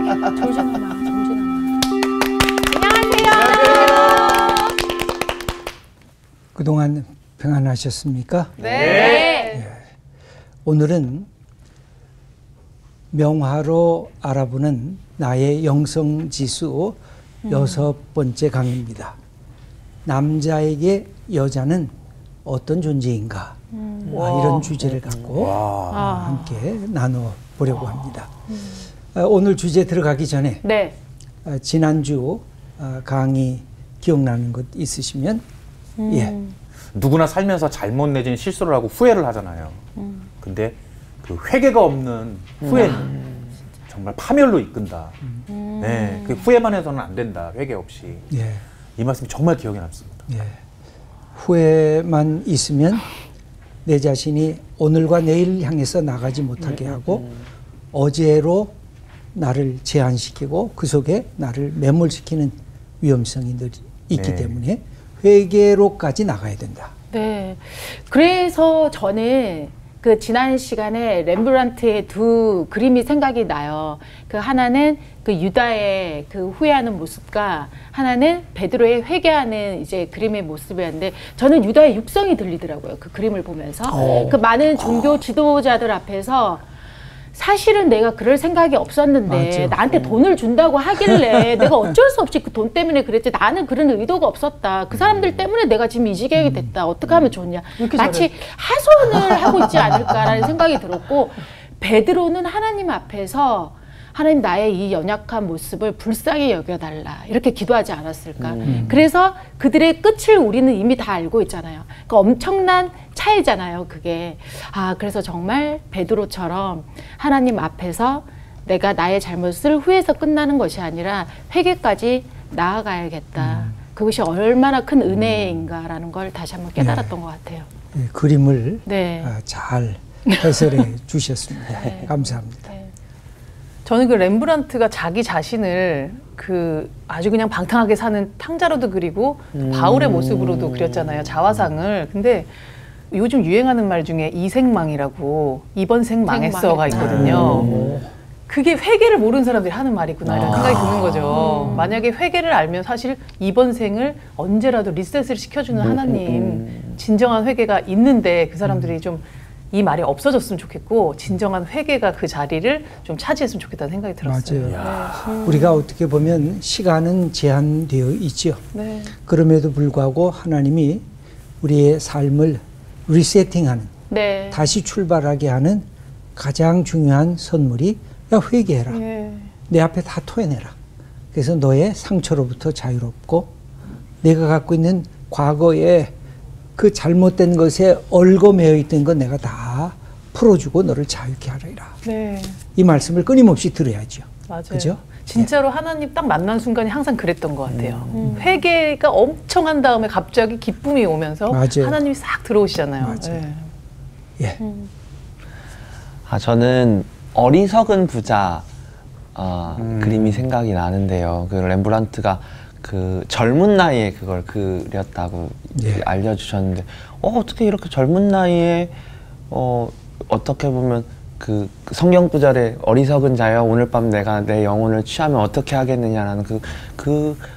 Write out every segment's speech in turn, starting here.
정신아마. 안녕하세요. 그동안 평안하셨습니까? 네. 오늘은 명화로 알아보는 나의 영성지수 6번째 강의입니다. 남자에게 여자는 어떤 존재인가? 이런 주제를 갖고 함께 나눠보려고 합니다. 오늘 주제 들어가기 전에 네. 지난주 강의 기억나는 것 있으시면 예. 누구나 살면서 잘못 내진 실수를 하고 후회를 하잖아요. 근데 그 회개가 없는 후회는 정말 파멸로 이끈다. 네, 그 후회만 해서는 안 된다. 회개 없이. 예. 이 말씀이 정말 기억에 남습니다. 예. 후회만 있으면 내 자신이 오늘과 내일 향해서 나가지 못하게 하고 어제로 나를 제한시키고 그 속에 나를 매몰시키는 위험성이 늘 있기 때문에 회개로까지 나가야 된다. 네. 그래서 저는 그 지난 시간에 렘브란트의 두 그림이 생각이 나요. 그 하나는 그 유다의 그 후회하는 모습과 하나는 베드로의 회개하는 이제 그림의 모습이었는데 저는 유다의 육성이 들리더라고요. 그 그림을 보면서 그 많은 종교 지도자들 앞에서 사실은 내가 그럴 생각이 없었는데 맞아. 나한테 돈을 준다고 하길래 내가 어쩔 수 없이 그 돈 때문에 그랬지 나는 그런 의도가 없었다. 그 사람들 때문에 내가 지금 이 지경이 됐다. 어떻게 하면 좋냐. 마치 하소연을 하고 있지 않을까라는 생각이 들었고 베드로는 하나님 앞에서 하나님 나의 이 연약한 모습을 불쌍히 여겨달라 이렇게 기도하지 않았을까. 그래서 그들의 끝을 우리는 이미 다 알고 있잖아요. 그러니까 엄청난 차이잖아요 그게. 그래서 정말 베드로처럼 하나님 앞에서 내가 나의 잘못을 후회해서 끝나는 것이 아니라 회개까지 나아가야겠다. 그것이 얼마나 큰 은혜인가라는 걸 다시 한번 깨달았던 것 같아요. 그림을 네. 잘 해설해 주셨습니다. 감사합니다. 네. 저는 그 렘브란트가 자기 자신을 그 아주 그냥 방탕하게 사는 탕자로도 그리고 바울의 모습으로도 그렸잖아요. 자화상을. 근데 요즘 유행하는 말 중에 이생망이라고 이번 생 망했어가 있거든요. 그게 회개를 모르는 사람들이 하는 말이구나 이런 생각이 드는 거죠. 만약에 회개를 알면 사실 이번 생을 언제라도 리셋을 시켜주는 하나님 진정한 회개가 있는데 그 사람들이 좀 이 말이 없어졌으면 좋겠고 진정한 회개가 그 자리를 좀 차지했으면 좋겠다는 생각이 들었어요. 맞아요. 우리가 어떻게 보면 시간은 제한되어 있죠. 네. 그럼에도 불구하고 하나님이 우리의 삶을 리세팅하는 네. 다시 출발하게 하는 가장 중요한 선물이 야 회개해라. 내 앞에 다 토해내라. 그래서 너의 상처로부터 자유롭고 내가 갖고 있는 과거에 그 잘못된 것에 얽어매여 있던 건 내가 다 풀어주고 너를 자유케 하리라. 네. 이 말씀을 끊임없이 들어야죠. 맞아요. 그죠? 진짜로 하나님 딱 만난 순간이 항상 그랬던 것 같아요. 회개가 엄청 한 다음에 갑자기 기쁨이 오면서 맞아요. 하나님이 싹 들어오시잖아요. 맞아요. 예. 저는 어리석은 부자 그림이 생각이 나는데요. 그 렘브란트가 그 젊은 나이에 그걸 그렸다고 알려주셨는데 어떻게 이렇게 젊은 나이에 어떻게 보면 그 성경 구절에 어리석은 자여 오늘 밤 내가 내 영혼을 취하면 어떻게 하겠느냐라는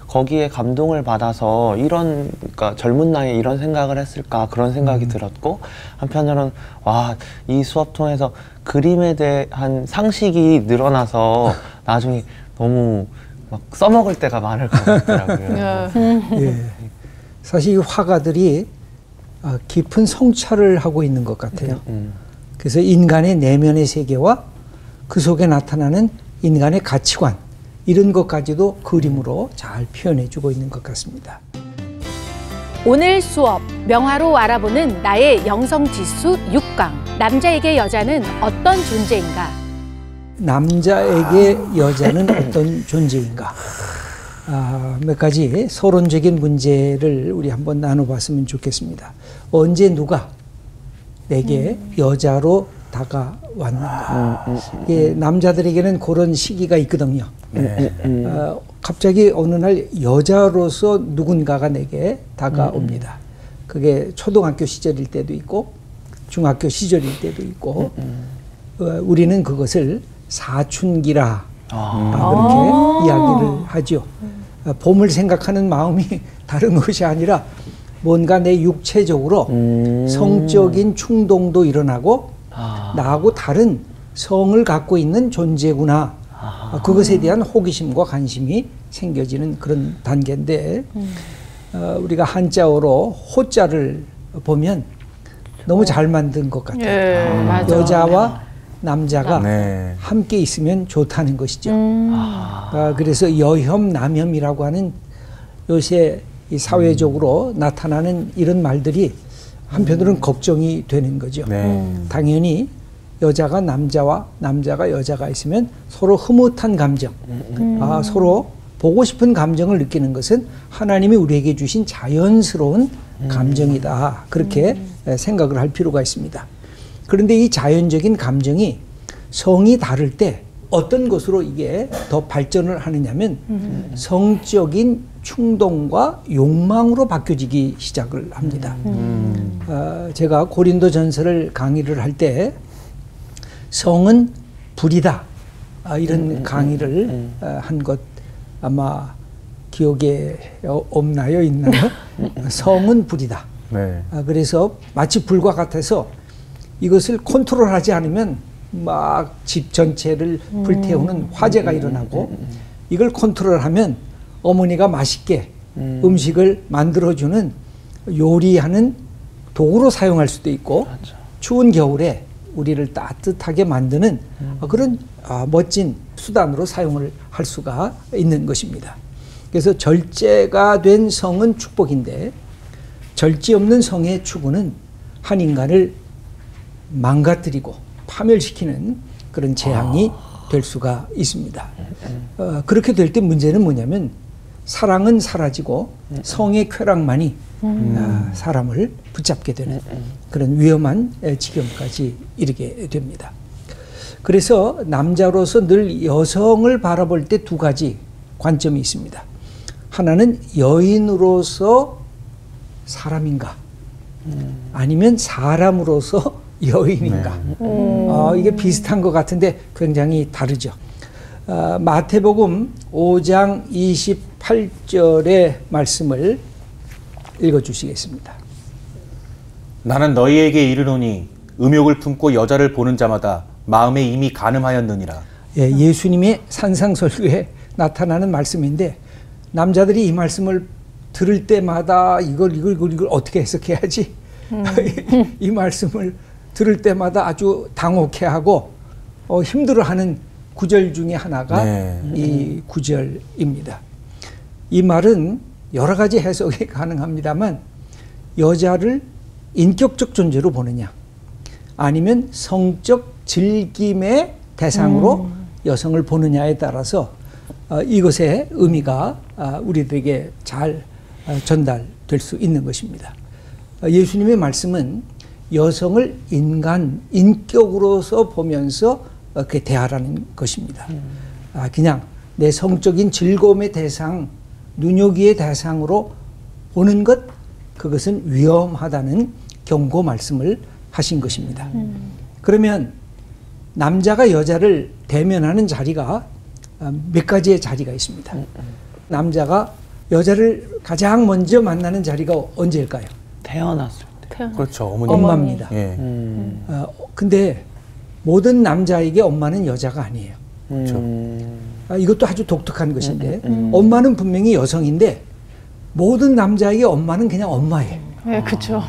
거기에 감동을 받아서 그러니까 젊은 나이에 이런 생각을 했을까 그런 생각이 들었고 한편으로는 이 수업 통해서 그림에 대한 상식이 늘어나서 나중에 너무 막 써먹을 때가 많을 것 같더라고요. 예. 사실 이 화가들이 깊은 성찰을 하고 있는 것 같아요. 그래서 인간의 내면의 세계와 그 속에 나타나는 인간의 가치관 이런 것까지도 그림으로 잘 표현해주고 있는 것 같습니다. 오늘 수업 명화로 알아보는 나의 영성지수 6강 남자에게 여자는 어떤 존재인가? 남자에게 여자는 어떤 존재인가? 몇 가지 서론적인 문제를 우리 한번 나눠봤으면 좋겠습니다. 언제 누가 내게 여자로 다가왔는가? 남자들에게는 그런 시기가 있거든요. 갑자기 어느 날 여자로서 누군가가 내게 다가옵니다. 그게 초등학교 시절일 때도 있고 중학교 시절일 때도 있고 우리는 그것을 사춘기라 그렇게 이야기를 하죠. 봄을 생각하는 마음이 다른 것이 아니라 뭔가 내 육체적으로 성적인 충동도 일어나고 나하고 다른 성을 갖고 있는 존재구나. 그것에 대한 호기심과 관심이 생겨지는 그런 단계인데 우리가 한자어로 호자를 보면 너무 잘 만든 것 같아요. 맞아. 여자와 남자가 네. 함께 있으면 좋다는 것이죠. 그래서 여혐, 남혐이라고 하는 요새 이 사회적으로 나타나는 이런 말들이 한편으로는 걱정이 되는 거죠. 네. 당연히 여자가 남자와 남자가 여자가 있으면 서로 흐뭇한 감정, 서로 보고 싶은 감정을 느끼는 것은 하나님이 우리에게 주신 자연스러운 감정이다. 그렇게 생각을 할 필요가 있습니다. 그런데 이 자연적인 감정이 성이 다를 때 어떤 것으로 이게 더 발전을 하느냐면 성적인 충동과 욕망으로 바뀌어지기 시작을 합니다. 제가 고린도전서를 강의를 할 때 성은 불이다 이런 강의를 한 것 아마 기억에 없나요? 있나요? 성은 불이다. 네. 그래서 마치 불과 같아서 이것을 컨트롤하지 않으면 막 집 전체를 불태우는 화재가 일어나고 이걸 컨트롤하면 어머니가 맛있게 음식을 만들어주는 요리하는 도구로 사용할 수도 있고 맞아. 추운 겨울에 우리를 따뜻하게 만드는 그런 멋진 수단으로 사용을 할 수가 있는 것입니다. 그래서 절제가 된 성은 축복인데 절제 없는 성의 추구는 한 인간을 망가뜨리고 파멸시키는 그런 재앙이 될 수가 있습니다. 그렇게 될 때 문제는 뭐냐면 사랑은 사라지고 성의 쾌락만이 사람을 붙잡게 되는 그런 위험한 지경까지 이르게 됩니다. 그래서 남자로서 늘 여성을 바라볼 때 두 가지 관점이 있습니다. 하나는 여인으로서 사람인가 아니면 사람으로서 여인인가. 이게 비슷한 것 같은데 굉장히 다르죠. 마태복음 5장 28절의 말씀을 읽어주시겠습니다. 나는 너희에게 이르노니 음욕을 품고 여자를 보는 자마다 마음에 이미 간음하였느니라. 예수님의 산상설교에 나타나는 말씀인데 남자들이 이 말씀을 들을 때마다 이걸 어떻게 해석해야지 이 말씀을 들을 때마다 아주 당혹해하고 힘들어하는 구절 중에 하나가 이 구절입니다. 이 말은 여러 가지 해석이 가능합니다만 여자를 인격적 존재로 보느냐 아니면 성적 즐김의 대상으로 여성을 보느냐에 따라서 이것의 의미가 우리들에게 잘 전달될 수 있는 것입니다. 예수님의 말씀은 여성을 인격으로서 보면서 그렇게 대하라는 것입니다. 그냥 내 성적인 즐거움의 대상, 눈요기의 대상으로 보는 것, 그것은 위험하다는 경고 말씀을 하신 것입니다. 그러면 남자가 여자를 대면하는 자리가 몇 가지의 자리가 있습니다. 남자가 여자를 가장 먼저 만나는 자리가 언제일까요? 태어났을 때. 그렇죠. 어머니. 엄마입니다. 근데 모든 남자에게 엄마는 여자가 아니에요. 그렇죠. 이것도 아주 독특한 것인데 엄마는 분명히 여성인데 모든 남자에게 엄마는 그냥 엄마예요. 네, 그렇죠.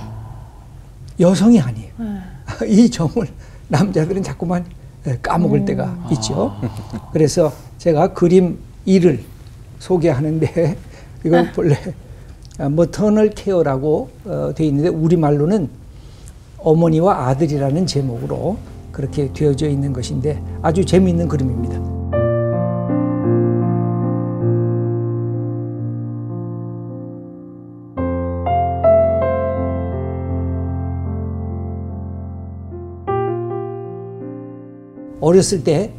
여성이 아니에요. 이 점을 남자들은 자꾸만 까먹을 때가 있죠. 그래서 제가 그림 1을 소개하는데 이걸 본래 머터널 케어라고 되어 있는데 우리말로는 어머니와 아들이라는 제목으로 그렇게 되어져 있는 것인데 아주 재미있는 그림입니다. 어렸을 때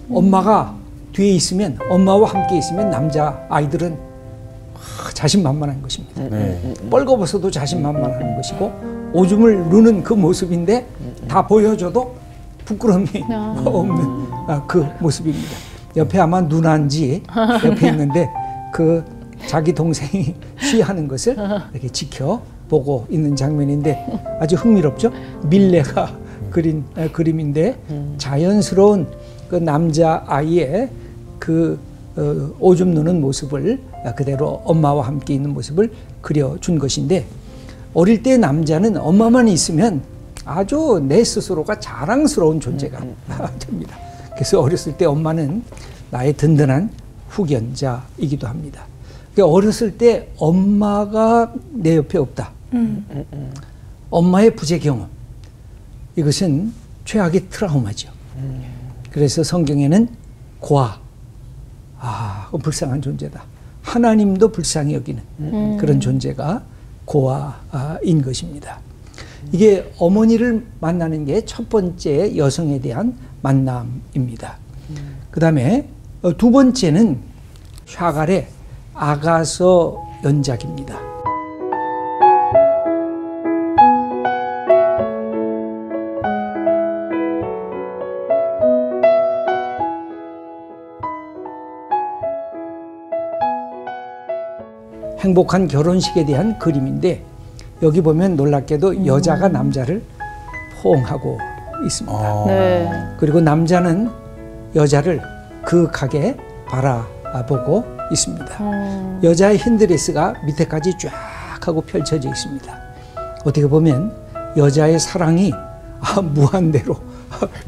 엄마가 뒤에 있으면 엄마와 함께 있으면 남자 아이들은 자신만만한 것입니다. 뻘거벗어도 자신만만한 것이고 오줌을 누는 그 모습인데 다 보여줘도 부끄러움이 없는 그 모습입니다. 옆에 아마 누난지 옆에 있는데 그 자기 동생이 쉬하는 것을 이렇게 지켜보고 있는 장면인데 아주 흥미롭죠? 밀레가 그린 그림인데 자연스러운 그 남자 아이의 그 오줌 누는 모습을 그대로 엄마와 함께 있는 모습을 그려준 것인데 어릴 때 남자는 엄마만 있으면 아주 내 스스로가 자랑스러운 존재가 됩니다. 그래서 어렸을 때 엄마는 나의 든든한 후견자이기도 합니다. 그러니까 어렸을 때 엄마가 내 옆에 없다. 엄마의 부재 경험. 이것은 최악의 트라우마죠. 그래서 성경에는 고아, 불쌍한 존재다. 하나님도 불쌍히 여기는 그런 존재가 고아인 것입니다. 이게 어머니를 만나는 게 첫 번째 여성에 대한 만남입니다. 그 다음에 두 번째는 샤갈의 아가서 연작입니다. 행복한 결혼식에 대한 그림인데 여기 보면 놀랍게도 여자가 남자를 포옹하고 있습니다. 네. 그리고 남자는 여자를 그윽하게 바라보고 있습니다. 여자의 흰드레스가 밑에까지 쫙 하고 펼쳐져 있습니다. 어떻게 보면 여자의 사랑이 무한대로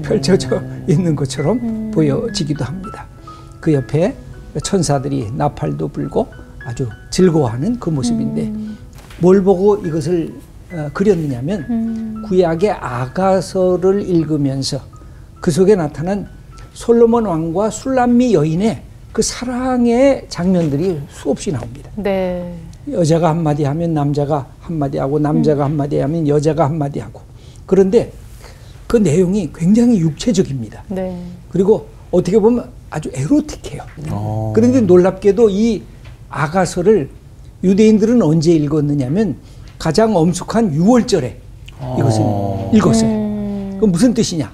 펼쳐져 있는 것처럼 보여지기도 합니다. 그 옆에 천사들이 나팔도 불고 아주 즐거워하는 그 모습인데 뭘 보고 이것을 그렸느냐면 구약의 아가서를 읽으면서 그 속에 나타난 솔로몬 왕과 술람미 여인의 그 사랑의 장면들이 수없이 나옵니다. 네. 여자가 한마디 하면 남자가 한마디 하고 남자가 한마디 하면 여자가 한마디 하고 그런데 그 내용이 굉장히 육체적입니다. 네. 그리고 어떻게 보면 아주 에로틱해요. 그런데 놀랍게도 이 아가서를 유대인들은 언제 읽었느냐면 가장 엄숙한 6월절에 이것을 읽었어요. 그 무슨 뜻이냐?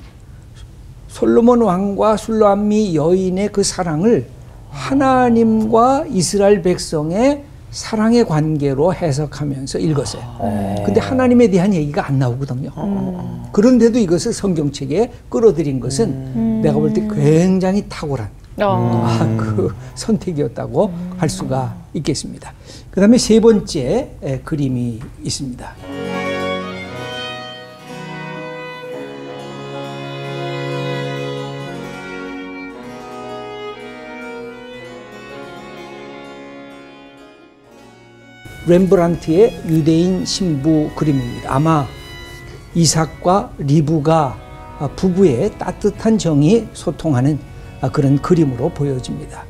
솔로몬 왕과 술람미 여인의 그 사랑을 하나님과 이스라엘 백성의 사랑의 관계로 해석하면서 읽었어요. 근데 하나님에 대한 얘기가 안 나오거든요. 그런데도 이것을 성경책에 끌어들인 것은 내가 볼 때 굉장히 탁월한 그 선택이었다고 할 수가 있겠습니다. 그 다음에 세 번째 그림이 있습니다. 렘브란트의 유대인 신부 그림입니다. 아마 이삭과 리브가 부부의 따뜻한 정이 소통하는 그런 그림으로 보여집니다.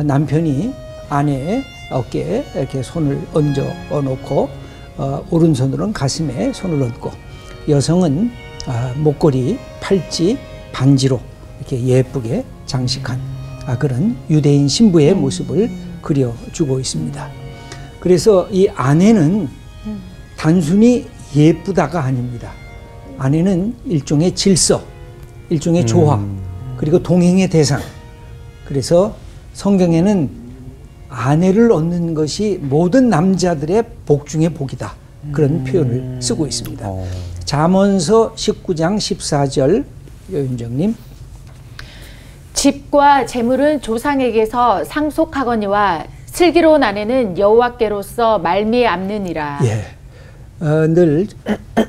남편이 아내의 어깨에 이렇게 손을 얹어 놓고 오른손으로는 가슴에 손을 얹고 여성은 목걸이, 팔찌, 반지로 이렇게 예쁘게 장식한 그런 유대인 신부의 모습을 그려주고 있습니다. 그래서 이 아내는 단순히 예쁘다가 아닙니다. 아내는 일종의 질서, 일종의 조화, 그리고 동행의 대상. 그래서 성경에는 아내를 얻는 것이 모든 남자들의 복 중의 복이다. 그런 표현을 쓰고 있습니다. 잠언서 19장 14절 여윤정님. 집과 재물은 조상에게서 상속하거니와 슬기로운 아내는 여호와께로서 말미암느니라. 예, 늘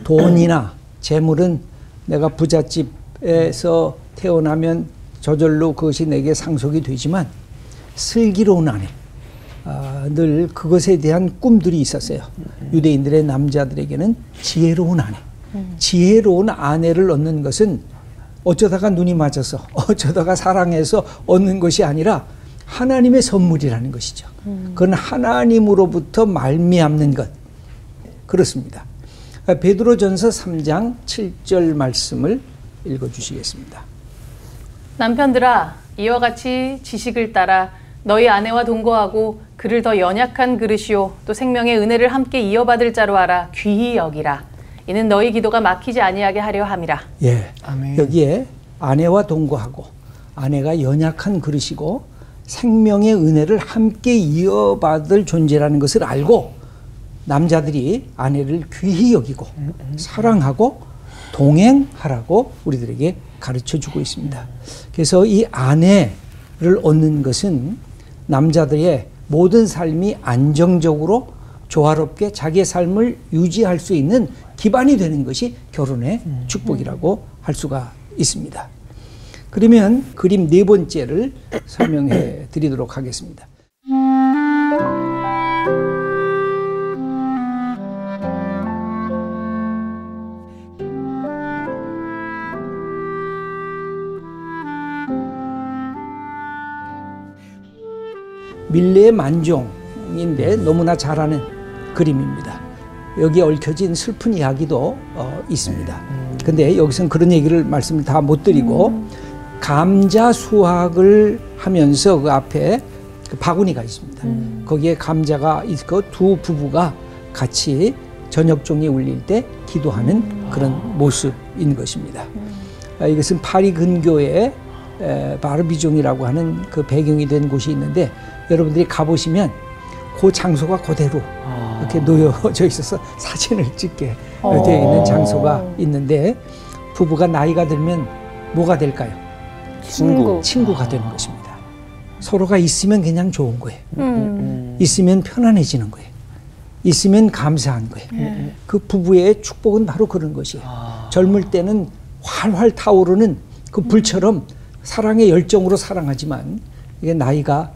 돈이나 재물은 내가 부잣집에서 태어나면 저절로 그것이 내게 상속이 되지만 슬기로운 아내, 늘 그것에 대한 꿈들이 있었어요. 유대인들의 남자들에게는 지혜로운 아내, 지혜로운 아내를 얻는 것은 어쩌다가 눈이 맞아서 어쩌다가 사랑해서 얻는 것이 아니라 하나님의 선물이라는 것이죠. 그건 하나님으로부터 말미암는 것. 그렇습니다. 베드로전서 3장 7절 말씀을 읽어주시겠습니다. 남편들아, 이와 같이 지식을 따라 너희 아내와 동거하고 그를 더 연약한 그릇이요 또 생명의 은혜를 함께 이어받을 자로 알아 귀히 여기라. 이는 너희 기도가 막히지 아니하게 하려 함이라. 예, 아멘. 여기에 아내와 동거하고 아내가 연약한 그릇이고 생명의 은혜를 함께 이어받을 존재라는 것을 알고 남자들이 아내를 귀히 여기고 사랑하고 동행하라고 우리들에게 가르쳐주고 있습니다. 그래서 이 아내를 얻는 것은 남자들의 모든 삶이 안정적으로 조화롭게 자기의 삶을 유지할 수 있는 기반이 되는 것이 결혼의 축복이라고 할 수가 있습니다. 그러면 그림 네 번째를 설명해 드리도록 하겠습니다. 밀레의 만종인데 너무나 잘 아는 그림입니다. 여기에 얽혀진 슬픈 이야기도 있습니다. 근데 여기서는 그런 얘기를 말씀을 다 못 드리고 감자 수확을 하면서 그 앞에 그 바구니가 있습니다. 거기에 감자가 있고 두 부부가 같이 저녁종이 울릴 때 기도하는 그런 모습인 것입니다. 이것은 파리 근교에 바르비종이라고 하는 그 배경이 된 곳이 있는데 여러분들이 가보시면 그 장소가 그대로 이렇게 놓여져 있어서 사진을 찍게 되어 있는 장소가 있는데 부부가 나이가 들면 뭐가 될까요? 친구가 되는 것입니다. 서로가 있으면 그냥 좋은 거예요. 있으면 편안해지는 거예요. 있으면 감사한 거예요. 그 부부의 축복은 바로 그런 것이에요. 젊을 때는 활활 타오르는 그 불처럼 사랑의 열정으로 사랑하지만 이게 나이가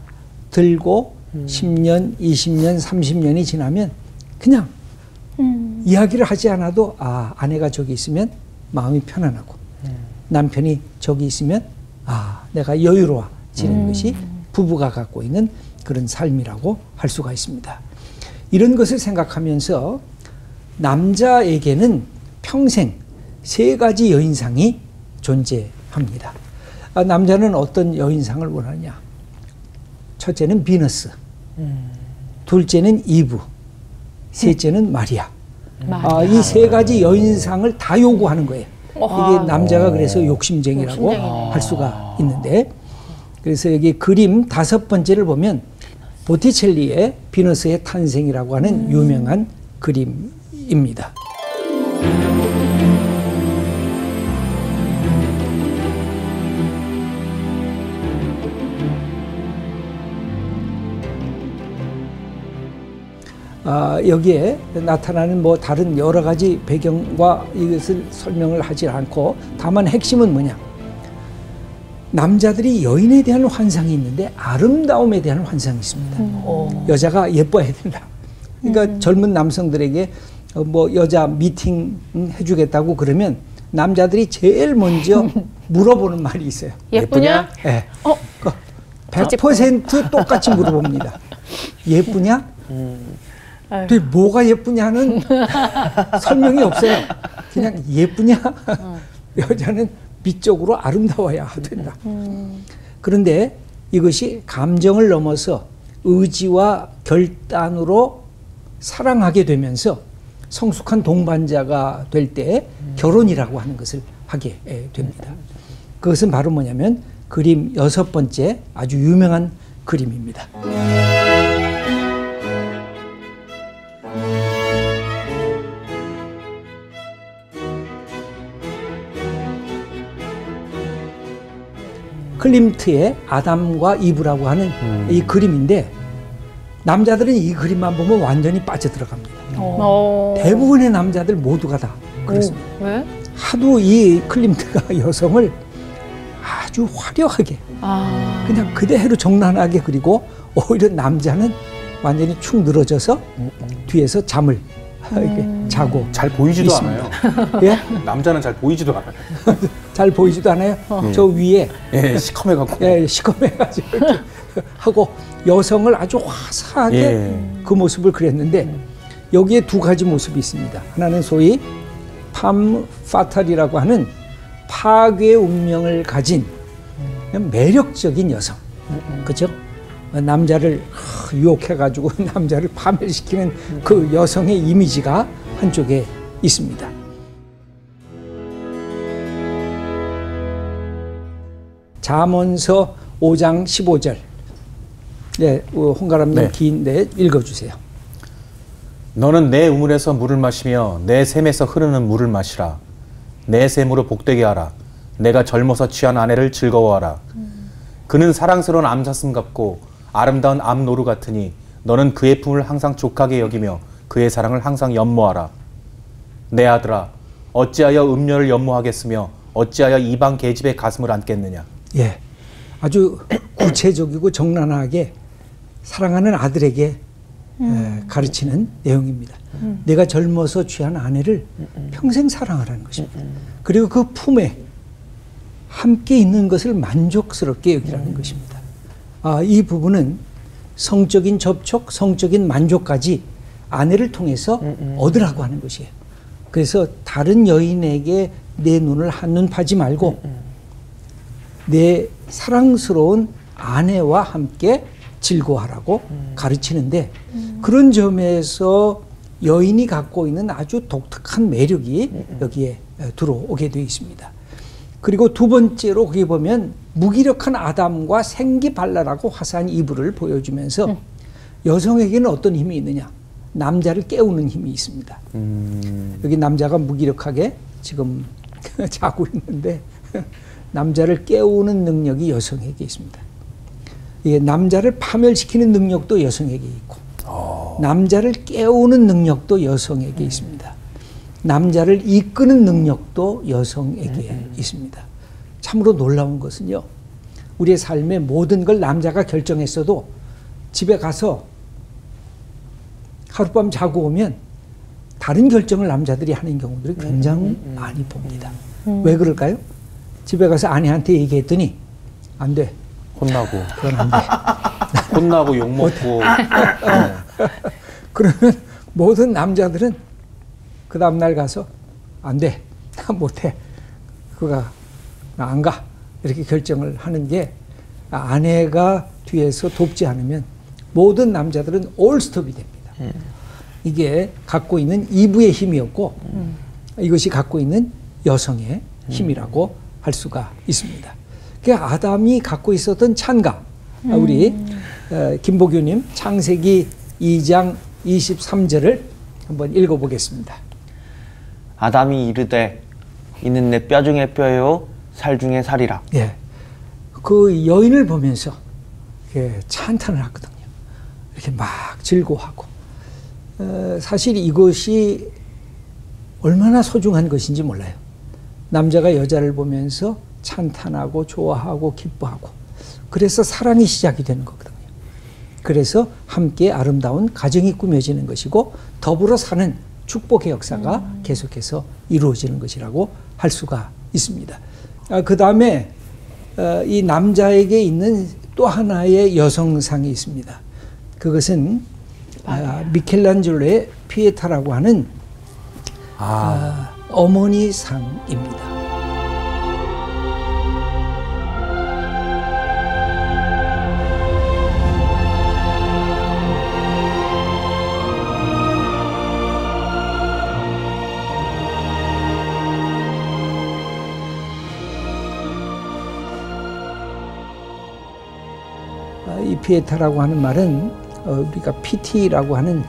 들고 10년, 20년, 30년이 지나면 그냥 이야기를 하지 않아도 아내가 저기 있으면 마음이 편안하고 남편이 저기 있으면 내가 여유로워지는 것이 부부가 갖고 있는 그런 삶이라고 할 수가 있습니다. 이런 것을 생각하면서 남자에게는 평생 3가지 여인상이 존재합니다. 남자는 어떤 여인상을 원하냐? 첫째는 비너스, 둘째는 이브, 셋째는 마리아. 이 3가지 여인상을 다 요구하는 거예요. 이게 남자가 그래서 욕심쟁이라고 할 수가 있는데, 그래서 여기 그림 5번째를 보면 보티첼리의 비너스의 탄생이라고 하는 유명한 그림입니다. 여기에 나타나는 뭐 다른 여러 가지 배경과 이것을 설명을 하지 않고 다만 핵심은 뭐냐? 남자들이 여인에 대한 환상이 있는데 아름다움에 대한 환상이 있습니다. 여자가 예뻐야 된다. 그러니까 젊은 남성들에게 뭐 여자 미팅 해주겠다고 그러면 남자들이 제일 먼저 물어보는 말이 있어요. 예쁘냐? 네. 100% 똑같이 물어봅니다. 예쁘냐? 근데 뭐가 예쁘냐는 설명이 없어요. 그냥 예쁘냐? 여자는 미적으로 아름다워야 된다. 그런데 이것이 감정을 넘어서 의지와 결단으로 사랑하게 되면서 성숙한 동반자가 될 때 결혼이라고 하는 것을 하게 됩니다. 그것은 바로 뭐냐면 그림 6번째 아주 유명한 그림입니다. 클림트의 아담과 이브라고 하는 이 그림인데 남자들은 이 그림만 보면 완전히 빠져들어갑니다. 대부분의 남자들 모두가 다 그렇습니다. 왜? 하도 이 클림트가 여성을 아주 화려하게 그냥 그대로 정난하게 그리고 오히려 남자는 완전히 축 늘어져서 뒤에서 잠을 이렇게 자고 잘 보이지도 있습니다. 않아요. 예? 남자는 잘 보이지도 않아요. 잘 보이지도 않아요. 저 위에 시커매갖고. 시커매가지고 이렇게 하고 여성을 아주 화사하게 그 모습을 그렸는데 여기에 2가지 모습이 있습니다. 하나는 소위 팜 파탈이라고 하는 파괴의 운명을 가진 매력적인 여성, 그렇죠? 남자를 유혹해가지고 남자를 파멸시키는 그 여성의 이미지가 한쪽에 있습니다. 잠언서 5장 15절. 네, 홍가람님 네. 긴데 읽어주세요. 너는 내 우물에서 물을 마시며 내 샘에서 흐르는 물을 마시라. 내 샘으로 복되게 하라. 내가 젊어서 취한 아내를 즐거워하라. 그는 사랑스러운 암사슴 같고 아름다운 암노루 같으니 너는 그의 품을 항상 족하게 여기며 그의 사랑을 항상 연모하라. 내 아들아, 어찌하여 음녀를 연모하겠으며 어찌하여 이방 계집의 가슴을 안겠느냐. 예, 아주 구체적이고 정난하게 사랑하는 아들에게 가르치는 내용입니다. 내가 젊어서 취한 아내를 평생 사랑하라는 것입니다. 그리고 그 품에 함께 있는 것을 만족스럽게 여기라는 것입니다. 이 부분은 성적인 접촉, 성적인 만족까지 아내를 통해서 얻으라고 하는 것이에요. 그래서 다른 여인에게 내 눈을 한눈 파지 말고 내 사랑스러운 아내와 함께 즐거워하라고 가르치는데 그런 점에서 여인이 갖고 있는 아주 독특한 매력이 여기에 들어오게 되어 있습니다. 그리고 두 번째로 거기 보면 무기력한 아담과 생기발랄하고 화사한 이불을 보여주면서 여성에게는 어떤 힘이 있느냐? 남자를 깨우는 힘이 있습니다. 여기 남자가 무기력하게 지금 자고 있는데 남자를 깨우는 능력이 여성에게 있습니다. 예, 남자를 파멸시키는 능력도 여성에게 있고 남자를 깨우는 능력도 여성에게 있습니다. 남자를 이끄는 능력도 여성에게 있습니다. 참으로 놀라운 것은요, 우리의 삶의 모든 걸 남자가 결정했어도 집에 가서 하룻밤 자고 오면 다른 결정을 남자들이 하는 경우들이 굉장히 많이 봅니다. 왜 그럴까요? 집에 가서 아내한테 얘기했더니 안 돼. 혼나고. 그건 안 돼. 혼나고 욕먹고. 그러면 모든 남자들은 그 다음날 가서 안 돼. 나 못해. 그가 나 안 가. 이렇게 결정을 하는 게 아내가 뒤에서 돕지 않으면 모든 남자들은 올스톱이 됩니다. 이게 갖고 있는 이브의 힘이었고 이것이 갖고 있는 여성의 힘이라고 할 수가 있습니다. 그러니까 아담이 갖고 있었던 찬감, 우리 김보규님 창세기 2장 23절을 한번 읽어보겠습니다. 아담이 이르되 이는 내 뼈 중에 뼈요 살 중에 살이라. 예, 그 여인을 보면서 찬탄을 하거든요. 이렇게 막 즐거워하고 사실 이것이 얼마나 소중한 것인지 몰라요. 남자가 여자를 보면서 찬탄하고 좋아하고 기뻐하고 그래서 사랑이 시작이 되는 거거든요. 그래서 함께 아름다운 가정이 꾸며지는 것이고 더불어 사는 축복의 역사가 계속해서 이루어지는 것이라고 할 수가 있습니다. 그 다음에 이 남자에게 있는 또 하나의 여성상이 있습니다. 그것은 미켈란젤로의 피에타라고 하는 어머니 상입니다. 이 피에타라고 하는 말은 우리가 피티라고 하는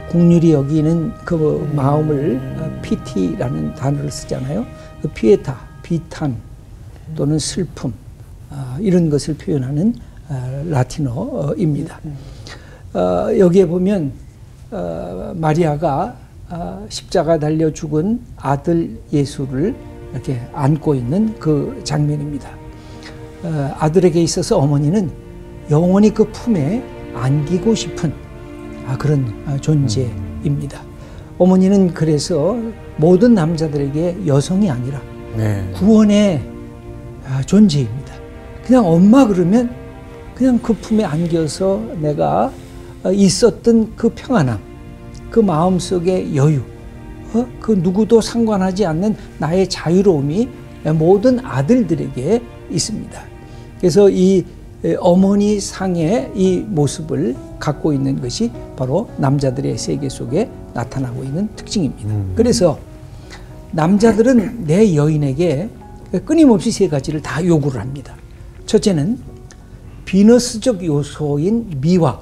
국률이 여기는 그 마음을 피티라는 단어를 쓰잖아요. 그 피에타, 비탄 또는 슬픔 이런 것을 표현하는 라틴어입니다. 여기에 보면 마리아가 십자가 달려 죽은 아들 예수를 이렇게 안고 있는 그 장면입니다. 아들에게 있어서 어머니는 영원히 그 품에 안기고 싶은 그런 존재입니다. 어머니는 그래서 모든 남자들에게 여성이 아니라 구원의 존재입니다. 그냥 엄마 그러면 그냥 그 품에 안겨서 내가 있었던 그 평안함, 그 마음속의 여유, 그 누구도 상관하지 않는 나의 자유로움이 모든 아들들에게 있습니다. 그래서 이 어머니 상의 이 모습을 갖고 있는 것이 바로 남자들의 세계 속에 나타나고 있는 특징입니다. 그래서 남자들은 내 여인에게 끊임없이 세 가지를 다 요구를 합니다. 첫째는 비너스적 요소인 미와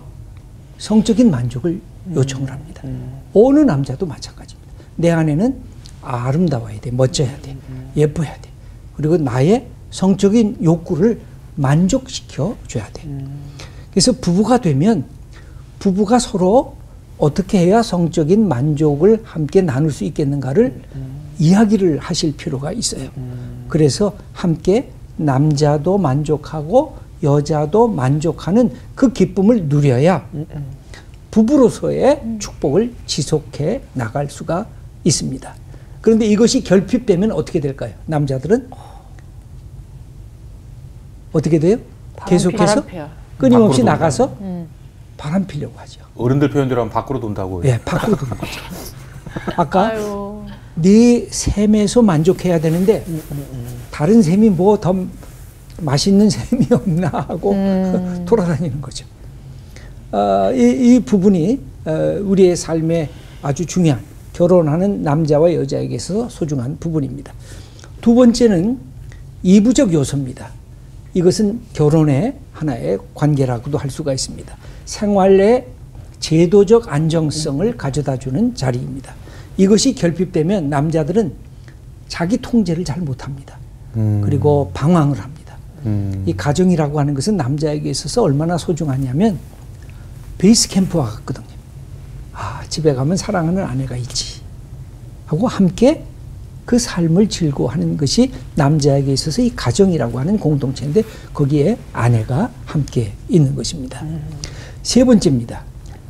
성적인 만족을 요청을 합니다. 어느 남자도 마찬가지입니다. 내 아내는 아름다워야 돼, 멋져야 돼, 예뻐야 돼. 그리고 나의 성적인 욕구를 만족시켜 줘야 돼. 그래서 부부가 되면 부부가 서로 어떻게 해야 성적인 만족을 함께 나눌 수 있겠는가를 이야기를 하실 필요가 있어요. 그래서 함께 남자도 만족하고 여자도 만족하는 그 기쁨을 누려야 부부로서의 축복을 지속해 나갈 수가 있습니다. 그런데 이것이 결핍되면 어떻게 될까요? 남자들은 어떻게 돼요? 계속해서 끊임없이 나가서 바람 피려고 하죠. 어른들 표현대로 하면 밖으로 돈다고요. 예, 밖으로 도는 거죠. 아까 네 셈에서 만족해야 되는데 다른 셈이 뭐 더 맛있는 셈이 없나 하고 돌아다니는 거죠. 이 부분이 우리의 삶에 아주 중요한 결혼하는 남자와 여자에게 있어서 소중한 부분입니다. 두 번째는 이부적 요소입니다. 이것은 결혼의 하나의 관계라고도 할 수가 있습니다. 생활의 제도적 안정성을 가져다주는 자리입니다. 이것이 결핍되면 남자들은 자기 통제를 잘 못합니다. 그리고 방황을 합니다. 이 가정이라고 하는 것은 남자에게 있어서 얼마나 소중하냐면 베이스 캠프와 같거든요. 아, 집에 가면 사랑하는 아내가 있지 하고 함께 그 삶을 즐거워하는 것이 남자에게 있어서 이 가정이라고 하는 공동체인데 거기에 아내가 함께 있는 것입니다. 세 번째입니다.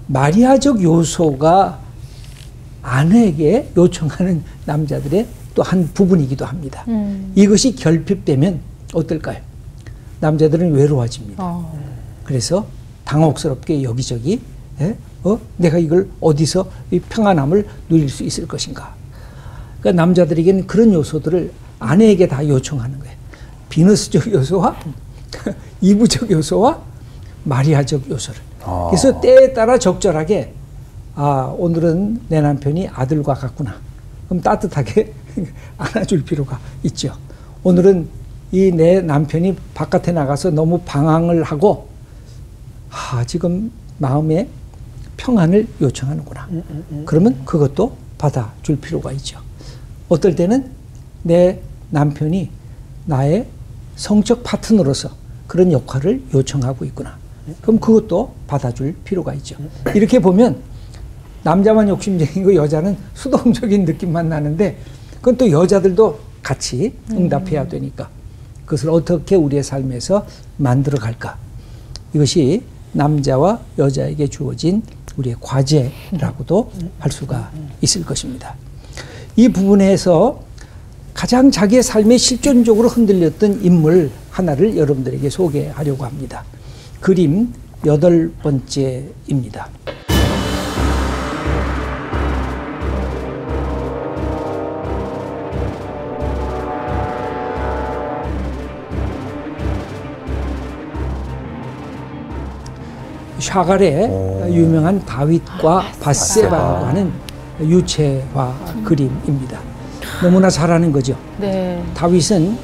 마리아적 요소가 아내에게 요청하는 남자들의 또 한 부분이기도 합니다. 이것이 결핍되면 어떨까요? 남자들은 외로워집니다. 그래서 당혹스럽게 여기저기 내가 이걸 어디서 이 평안함을 누릴 수 있을 것인가. 그러니까 남자들에게는 그런 요소들을 아내에게 다 요청하는 거예요. 비너스적 요소와 이부적 요소와 마리아적 요소를. 그래서 때에 따라 적절하게 오늘은 내 남편이 아들과 같구나. 그럼 따뜻하게 안아줄 필요가 있죠. 오늘은 이 내 남편이 바깥에 나가서 너무 방황을 하고 지금 마음에 평안을 요청하는구나. 그러면 그것도 받아줄 필요가 있죠. 어떨 때는 내 남편이 나의 성적 파트너로서 그런 역할을 요청하고 있구나. 그럼 그것도 받아줄 필요가 있죠. 이렇게 보면 남자만 욕심쟁이고 여자는 수동적인 느낌만 나는데 그건 또 여자들도 같이 응답해야 되니까 그것을 어떻게 우리의 삶에서 만들어 갈까. 이것이 남자와 여자에게 주어진 우리의 과제라고도 할 수가 있을 것입니다. 이 부분에서 가장 자기의 삶에 실존적으로 흔들렸던 인물 하나를 여러분들에게 소개하려고 합니다. 그림 8번째입니다. 샤갈의 유명한 다윗과 밧세바라고 하는 유체화 그림입니다. 너무나 잘 아는 거죠. 네. 다윗은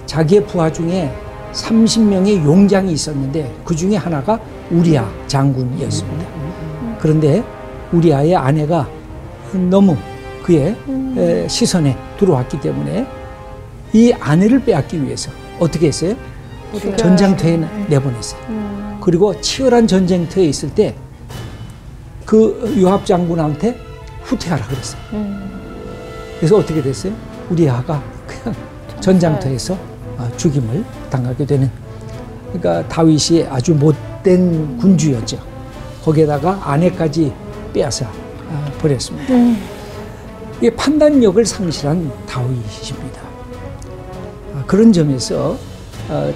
자기의 부하 중에 30명의 용장이 있었는데 그 중에 하나가 우리아 장군이었습니다. 그런데 우리아의 아내가 너무 그의 시선에 들어왔기 때문에 이 아내를 빼앗기 위해서 어떻게 했어요? 전장터에 내보냈어요. 그리고 치열한 전쟁터에 있을 때 그 요압 장군한테 후퇴하라 그랬어요. 그래서 어떻게 됐어요? 우리아가 그냥 전장터에서 죽임을 당하게 되는. 그러니까 다윗이 아주 못된 군주였죠. 거기에다가 아내까지 빼앗아 버렸습니다. 이게 판단력을 상실한 다윗입니다. 그런 점에서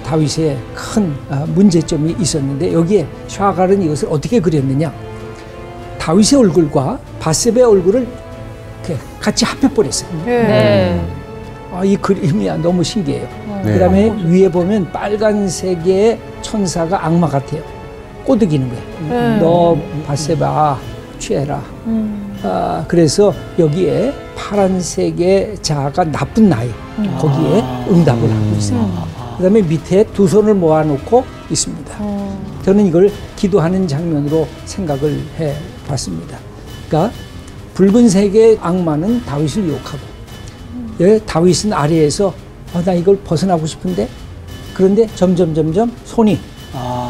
다윗의 큰 문제점이 있었는데 여기에 샤갈은 이것을 어떻게 그렸느냐. 다윗의 얼굴과 밧세바의 얼굴을 이렇게 같이 합해버렸어요. 네. 이 그림이 너무 신기해요. 그 다음에 위에 보면 빨간색의 천사가 악마 같아요. 꼬드기는 거예요. 너 밧세바 취해라. 그래서 여기에 파란색의 자가 나쁜 나이 거기에 응답을 하고 있어요. 그다음에 밑에 두 손을 모아놓고 있습니다. 저는 이걸 기도하는 장면으로 생각을 해봤습니다. 그러니까 붉은색의 악마는 다윗을 유혹하고 다윗은 아래에서 나 이걸 벗어나고 싶은데 그런데 점점 손이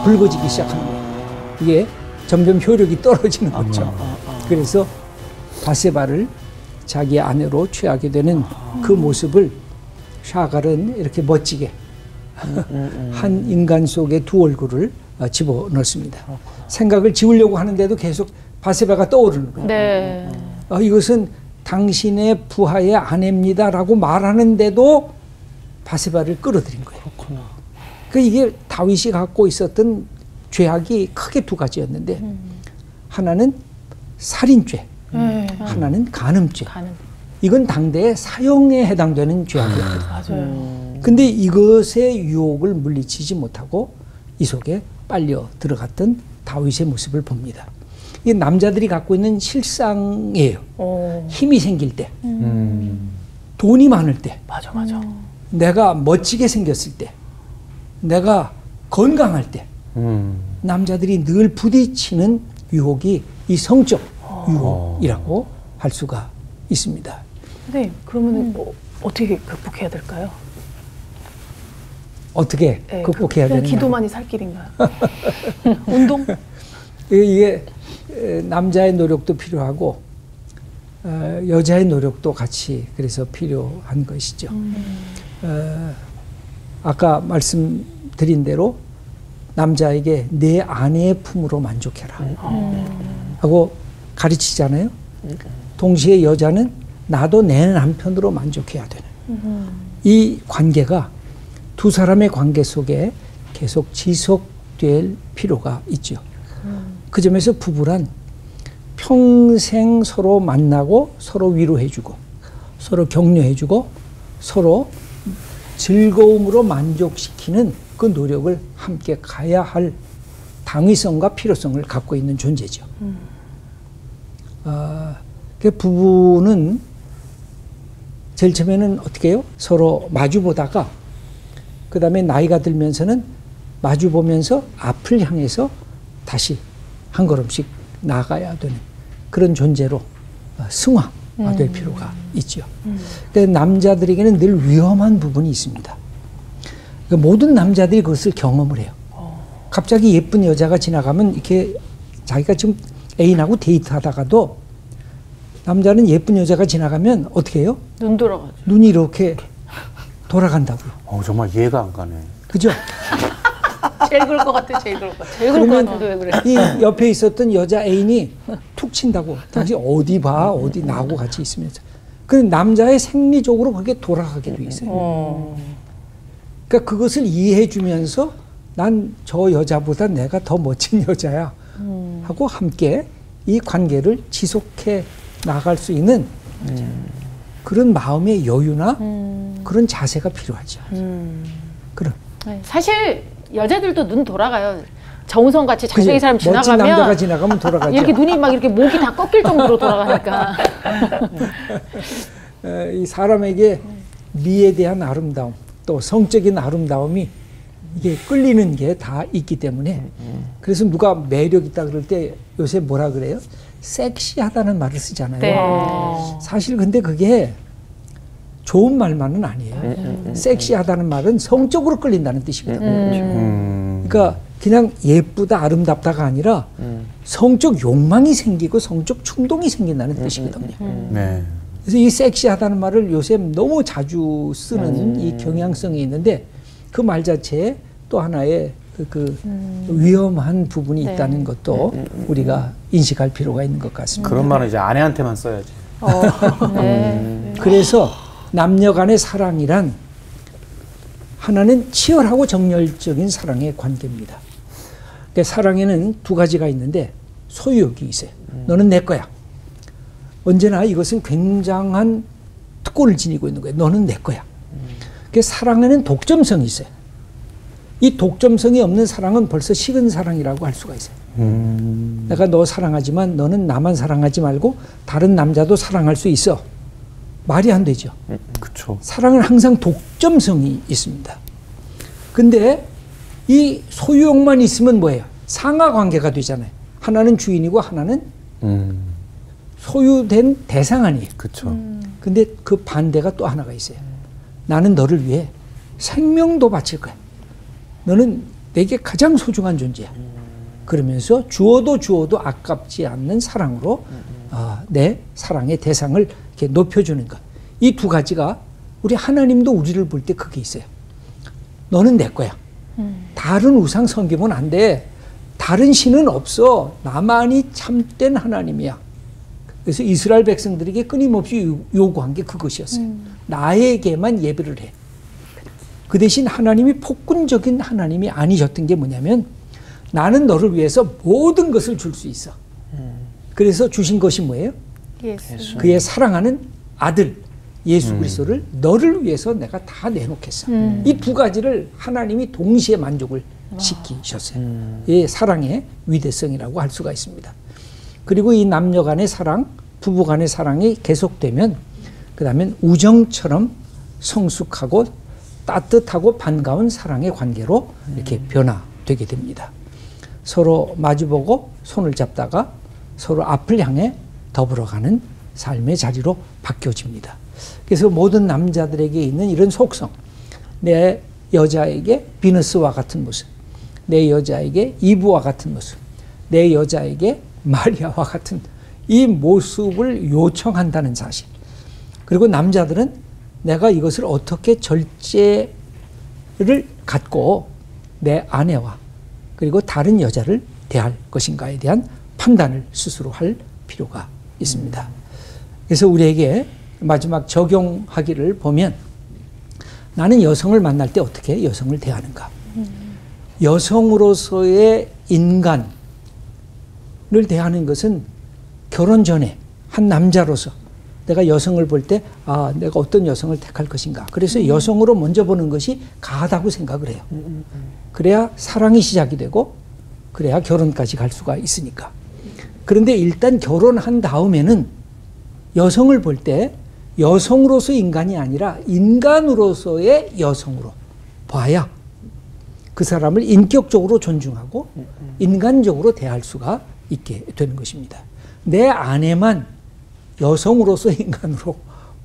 붉어지기 시작하는 거예요. 이게 점점 효력이 떨어지는 거죠. 그래서 바세바를 자기 아내로 취하게 되는 그 모습을 샤갈은 이렇게 멋지게 한 인간 속에 두 얼굴을 집어넣습니다. 생각을 지우려고 하는데도 계속 바세바가 떠오르는 거예요. 네. 이것은 당신의 부하의 아내입니다라고 말하는데도 바세바를 끌어들인 거예요. 그렇구나. 그 이게 다윗이 갖고 있었던 죄악이 크게 두 가지였는데 하나는 살인죄, 하나는 간음죄. 이건 당대의 사형에 해당되는 죄악이었거든요. 맞아요. 근데 이것의 유혹을 물리치지 못하고 이 속에 빨려 들어갔던 다윗의 모습을 봅니다. 이게 남자들이 갖고 있는 실상이에요. 힘이 생길 때, 돈이 많을 때, 맞아. 내가 멋지게 생겼을 때, 내가 건강할 때, 남자들이 늘 부딪히는 유혹이 이 성적 유혹이라고 할 수가 있습니다. 네, 그러면 어떻게 극복해야 될까요? 어떻게 극복해야 되느냐? 기도만이 살 길인가요? 운동? 이게 남자의 노력도 필요하고 여자의 노력도 같이 그래서 필요한 것이죠. 아까 말씀드린 대로 남자에게 내 아내의 품으로 만족해라 하고 가르치잖아요. 동시에 여자는 나도 내 남편으로 만족해야 되는 이 관계가 두 사람의 관계 속에 계속 지속될 필요가 있죠. 그 점에서 부부란 평생 서로 만나고 서로 위로해주고 서로 격려해주고 서로 즐거움으로 만족시키는 그 노력을 함께 가야 할 당위성과 필요성을 갖고 있는 존재죠. 그 부부는 제일 처음에는 어떻게 해요? 서로 마주보다가 그 다음에 나이가 들면서는 마주보면서 앞을 향해서 다시 한 걸음씩 나아가야 되는 그런 존재로 승화될 필요가 있죠. 그러니까 남자들에게는 늘 위험한 부분이 있습니다. 그러니까 모든 남자들이 그것을 경험을 해요. 갑자기 예쁜 여자가 지나가면 이렇게 자기가 지금 애인하고 데이트하다가도 남자는 예쁜 여자가 지나가면 어떻게 해요? 눈 돌아가죠. 눈이 이렇게 돌아간다고요. 정말 이해가 안 가네. 그죠? 제일 그럴 것 같아, 제일 그럴 것 같아. 제일 그럴 것 같은데 왜 그래? 이 옆에 있었던 여자 애인이 툭 친다고. 당신 어디 봐, 어디 나하고 같이 있으면서. 그 남자의 생리적으로 그렇게 돌아가게 돼 있어요. 그러니까 그것을 이해해 주면서 난 저 여자보다 내가 더 멋진 여자야 하고 함께 이 관계를 지속해 나갈 수 있는 그런 마음의 여유나 그런 자세가 필요하죠. 그럼. 네, 사실 여자들도 눈 돌아가요. 정우성 같이 잘생긴 사람 멋진 지나가면 남자가 지나가면 돌아가죠. 이렇게 눈이 막 이렇게 목이 다 꺾일 정도로 돌아가니까. 이 사람에게 미에 대한 아름다움 또 성적인 아름다움이 이게 끌리는 게 다 있기 때문에 그래서 누가 매력 있다 그럴 때 요새 뭐라 그래요? 섹시하다는 말을 쓰잖아요. 네. 사실 근데 그게 좋은 말만은 아니에요. 섹시하다는 말은 성적으로 끌린다는 뜻이거든요. 그러니까 그냥 예쁘다 아름답다가 아니라 성적 욕망이 생기고 성적 충동이 생긴다는 뜻이거든요. 네. 그래서 이 섹시하다는 말을 요새 너무 자주 쓰는 이 경향성이 있는데 그 말 자체에 또 하나의 그 위험한 부분이 있다는 것도 우리가 인식할 필요가 있는 것 같습니다. 그런 말은 이제 아내한테만 써야지. 그래서 남녀 간의 사랑이란 하나는 치열하고 정열적인 사랑의 관계입니다. 그러니까 사랑에는 두 가지가 있는데 소유욕이 있어요. 너는 내 거야. 언제나 이것은 굉장한 특권을 지니고 있는 거예요. 너는 내 거야. 그 사랑에는 독점성이 있어요. 이 독점성이 없는 사랑은 벌써 식은 사랑이라고 할 수가 있어요. 내가 너 사랑하지만 너는 나만 사랑하지 말고 다른 남자도 사랑할 수 있어. 말이 안 되죠. 그쵸. 사랑은 항상 독점성이 있습니다. 근데 이 소유욕만 있으면 뭐예요? 상하 관계가 되잖아요. 하나는 주인이고 하나는 소유된 대상 아니에요. 그쵸. 근데 그 반대가 또 하나가 있어요. 나는 너를 위해 생명도 바칠 거야. 너는 내게 가장 소중한 존재야. 그러면서 주어도 아깝지 않는 사랑으로 내 사랑의 대상을 이렇게 높여주는 것. 이 두 가지가 우리 하나님도 우리를 볼 때 그게 있어요. 너는 내 거야. 다른 우상 섬기면 안 돼. 다른 신은 없어. 나만이 참된 하나님이야. 그래서 이스라엘 백성들에게 끊임없이 요구한 게 그것이었어요. 나에게만 예배를 해. 그 대신 하나님이 폭군적인 하나님이 아니셨던 게 뭐냐면 나는 너를 위해서 모든 것을 줄 수 있어. 그래서 주신 것이 뭐예요? 예수. 그의 사랑하는 아들 예수 그리스도를 너를 위해서 내가 다 내놓겠어. 이 두 가지를 하나님이 동시에 만족을 시키셨어요. 이 사랑의 위대성이라고 할 수가 있습니다. 그리고 이 남녀 간의 사랑, 부부 간의 사랑이 계속되면 그 다음엔 우정처럼 성숙하고 따뜻하고 반가운 사랑의 관계로 이렇게 변화되게 됩니다. 서로 마주보고 손을 잡다가 서로 앞을 향해 더불어가는 삶의 자리로 바뀌어집니다. 그래서 모든 남자들에게 있는 이런 속성, 내 여자에게 비너스와 같은 모습, 내 여자에게 이브와 같은 모습, 내 여자에게 마리아와 같은 이 모습을 요청한다는 사실. 그리고 남자들은 내가 이것을 어떻게 절제를 갖고 내 아내와 그리고 다른 여자를 대할 것인가에 대한 판단을 스스로 할 필요가 있습니다. 그래서 우리에게 마지막 적용하기를 보면 나는 여성을 만날 때 어떻게 여성을 대하는가. 여성으로서의 인간을 대하는 것은 결혼 전에 한 남자로서 내가 여성을 볼 때 내가 어떤 여성을 택할 것인가. 그래서 여성으로 먼저 보는 것이 가하다고 생각을 해요. 그래야 사랑이 시작이 되고 그래야 결혼까지 갈 수가 있으니까. 그런데 일단 결혼한 다음에는 여성을 볼 때 여성으로서 인간이 아니라 인간으로서의 여성으로 봐야 그 사람을 인격적으로 존중하고 인간적으로 대할 수가 있게 되는 것입니다. 내 아내만 여성으로서 인간으로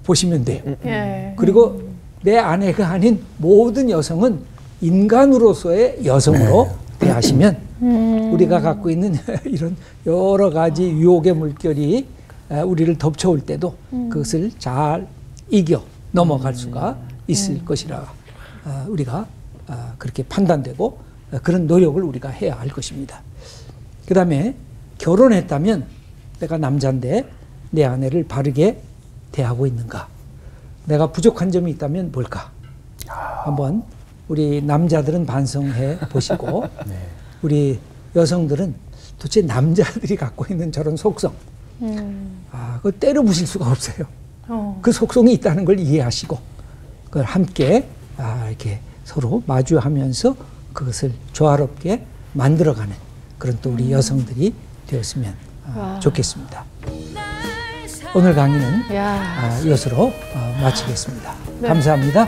보시면 돼요. 그리고 내 아내가 아닌 모든 여성은 인간으로서의 여성으로 대하시면 우리가 갖고 있는 이런 여러 가지 유혹의 물결이 우리를 덮쳐올 때도 그것을 잘 이겨 넘어갈 수가 있을 것이라 우리가 그렇게 판단되고 그런 노력을 우리가 해야 할 것입니다. 그 다음에 결혼했다면 내가 남자인데 내 아내를 바르게 대하고 있는가? 내가 부족한 점이 있다면 뭘까? 한번 우리 남자들은 반성해 보시고 네. 우리 여성들은 도대체 남자들이 갖고 있는 저런 속성 그걸 때려 부실 수가 없어요. 그 속성이 있다는 걸 이해하시고 그걸 함께 이렇게 서로 마주하면서 그것을 조화롭게 만들어가는 그런 또 우리 여성들이 되었으면 좋겠습니다. 오늘 강의는 이것으로 마치겠습니다. 네. 감사합니다.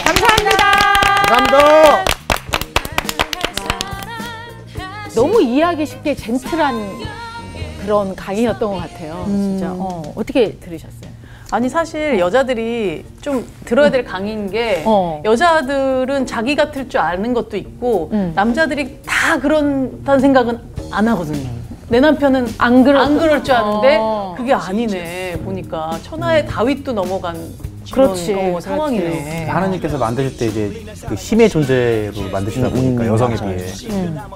감사합니다. 너무 이해하기 쉽게 젠틀한 그런 강의였던 것 같아요. 진짜 어떻게 들으셨어요? 아니 사실 여자들이 좀 들어야 될 강의인 게 여자들은 자기 같을 줄 아는 것도 있고 남자들이 다 그런다는 생각은 안 하거든요. 내 남편은 안 그럴 줄 아는데 그게 아니네. 보니까 천하의 다윗도 넘어간 그런 상황이네. 하나님께서 만드실 때 이제 그 힘의 존재로 만드시다 보니까 여성에 비해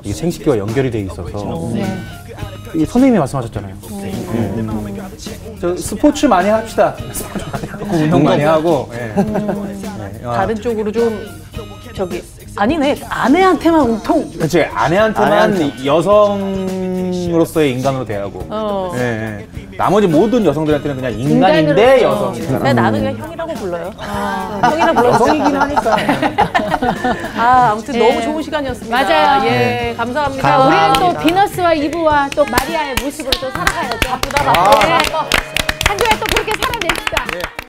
이게 생식기와 연결이 돼 있어서 이 선생님이 말씀하셨잖아요. 저 스포츠 많이 합시다. 스포츠 많이 하고 운동 많이 하고. 다른 쪽으로 좀 저기 아니네. 아내한테만 운통. 그렇지. 아내한테만 여성으로서의 인간으로 대하고. 나머지 모든 여성들한테는 그냥 인간인데 인간으로서. 여성이다. 나는 그냥 형이라고 불러요. 형이라 불러요. 여성이긴 하니까. 아무튼 네. 너무 좋은 시간이었습니다. 맞아요. 예, 감사합니다. 자, 우리는 또 감사합니다. 비너스와 이브와 또 마리아의 모습으로 또 살아가야죠. 바쁘다. 네. 한 주에 또 그렇게 살아냅시다.